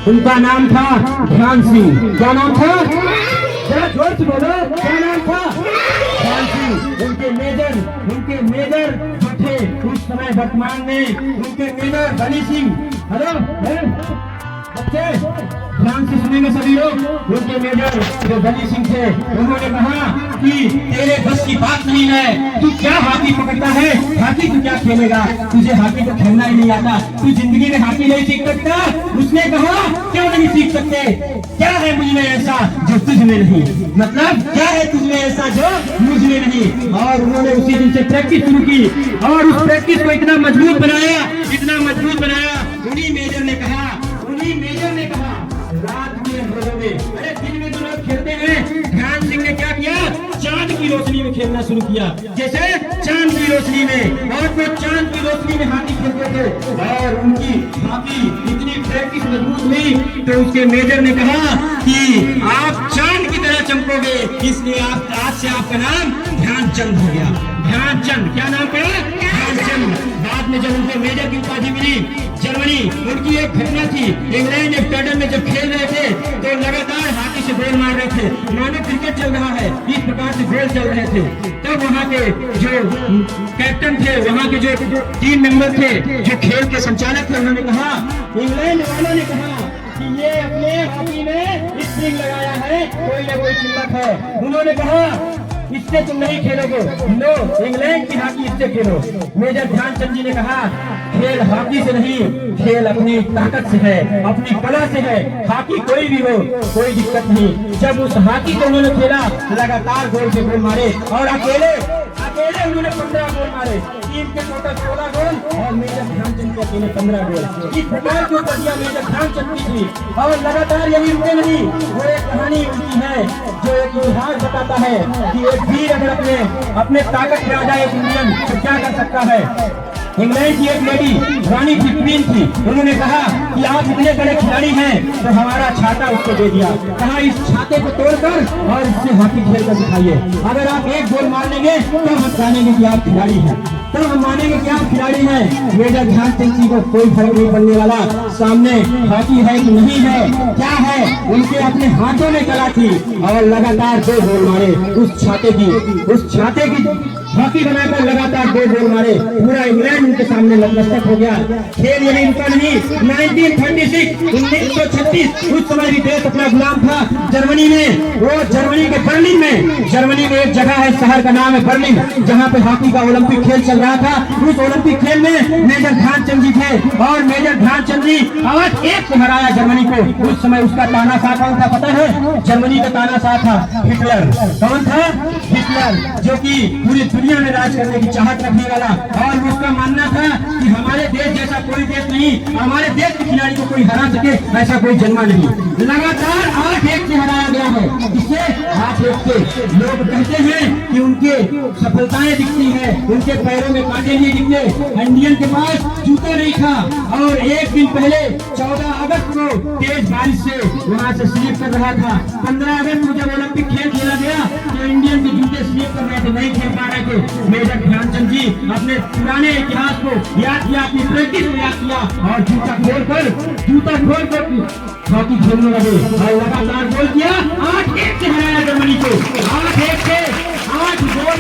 उनका नाम था ध्यान सिंह। क्या नाम था? जरा जोर से बोलो, क्या नाम था? ध्यान सिंह। उनके मेजर जो थे उस समय वर्तमान में, उनके मेजर बली सिंह। हेलो बच्चे, ध्यान से सुनेंगे सभी लोग। उनके मेजर जो बली सिंह थे, उन्होंने कहा कि तेरे बस की बात नहीं है, तू क्या हॉकी पकड़ता है, हॉकी तू क्या खेलेगा, तुझे हॉकी तो खेलना ही नहीं आता, तू जिंदगी में हॉकी नहीं सीख सकता। उसने कहा क्यों नहीं सीख सकते, क्या है मुझ में ऐसा जो तुझ में नहीं, मतलब क्या है तुझ में ऐसा जो मुझ में नहीं। और उन्होंने उसी दिन से प्रैक्टिस शुरू की और उस प्रैक्टिस को इतना मजबूत बनाया, उन्हीं मेजर ने कहा रात में अंधेरे में, अरे दिन में तो लोग खेलते हैं, ध्यान सिंह ने क्या किया, चांद की रोशनी में खेलना शुरू किया। जैसे चांद की रोशनी में, और वो चांद की रोशनी में हॉकी खेलते थे और उनकी हॉकी इतनी प्रैक्टिस मजबूत हुई तो उसके मेजर ने कहा कि आप चांद की तरह चमकोगे, इसलिए आप आज से आपका नाम ध्यानचंद हो गया। ध्यानचंद, क्या नाम पड़ा? ध्यानचंद। बाद में जब उनको मेजर की उपाधि मिली, जर्मनी, उनकी एक घटना थी, इंग्लैंड एम्स्टर्डम में जब खेल रहे थे तो लगातार हॉकी से गोल मार रहे थे, मानो क्रिकेट चल रहा है, इस प्रकार से गोल चल रहे थे। तब वहाँ के जो कैप्टन थे, वहाँ के जो टीम मेंबर थे, जो खेल के संचालक थे, उन्होंने कहा, इंग्लैंड वालों ने कहा कि ये अपने हॉकी में स्प्रिंग लगाया है, कोई ना कोई चिल्लक है। उन्होंने कहा इससे तुम नहीं खेलोगे, नो, इंग्लैंड की हॉकी इससे खेलो। मेजर ध्यानचंद जी ने कहा खेल हॉकी से नहीं, खेल अपनी ताकत से है, अपनी कला से है, हॉकी कोई भी हो कोई दिक्कत नहीं। जब उस हॉकी को उन्होंने खेला, लगातार गोल से गोल मारे और अकेले उन्होंने 15 गोल मारे, टीम के टोटल 16 गोल और मेजर ध्यानचंद के अकेले 15 गोल। इस प्रकार की उपलब्धियां मेजर ध्यानचंद की थी। और लगातार यही रुके नहीं, वो एक कहानी उनकी है जो एक इतिहास बताता है कि एक वीर अगर अपने ताकत पे आ जाए एक इंडियन तो क्या कर सकता है। इंग्लैंड की एक लेडी रानी फिफ्टीन थी, उन्होंने कहा कि आप इतने बड़े खिलाड़ी हैं तो हमारा छाता उसको दे दिया, कहा इस छाते को तोड़कर और इससे हॉकी खेल कर दिखाइए, अगर आप एक गोल मार लेंगे तो हम जानेंगे कि आप खिलाड़ी हैं, तो हम मानेंगे कि आप खिलाड़ी हैं। मेजर ध्यानचंद जी को कोई फर्क नहीं पड़ने वाला सामने हॉकी है कि नहीं है, क्या है, उनके अपने हाथों में कला थी और लगातार 2 गोल मारे उस छाते की हॉकी बनाकर लगातार 2 गोल मारे, पूरा इंग्लैंड उनके सामने नतमस्तक हो गया। खेल यही रुका नहीं, 1936 उस समय भी देश अपना गुलाम था जर्मनी में, वो जर्मनी के बर्लिन में एक जगह है, शहर का नाम है बर्लिन, जहाँ पे हॉकी का ओलंपिक खेल चल रहा था। उस ओलंपिक खेल में मेजर ध्यानचंद जी थे और मेजर ध्यानचंद जी 8-1 से हराया जर्मनी को। उस समय उसका तानाशाह कौन था पता है? जर्मनी का तानाशाह था हिटलर। कौन था? हिटलर, जो कि पूरी दुनिया में राज करने की चाहत रखने वाला, और उसका मानना था कि हमारे देश जैसा कोई देश नहीं, हमारे देश के खिलाड़ी को कोई हरा सके ऐसा कोई जन्मा नहीं। लगातार 8-1 से हराया गया है। इससे 8-1 से लोग कहते हैं कि उनके सफलताएं दिखती है, उनके पैरों में कांटे नहीं दिखते। इंडियन के पास जूता नहीं था और एक दिन पहले 14 अगस्त को तेज बारिश से वहाँ से स्लिप कर रहा था। 15 अगस्त को जब ओलंपिक खेल खेला गया तो इंडियन के जूते स्लिप कर रहे थे, नहीं खेल पा रहे थे। मेजर ध्यानचंद जी अपने पुराने इतिहास को याद किया, अपनी प्रैक्टिस को याद किया और जूता खोलकर हॉकी खेलने लगे और लगातार गोल किया। 8-1 से हराया जर्मनी को, 8-1 से 8 गोल।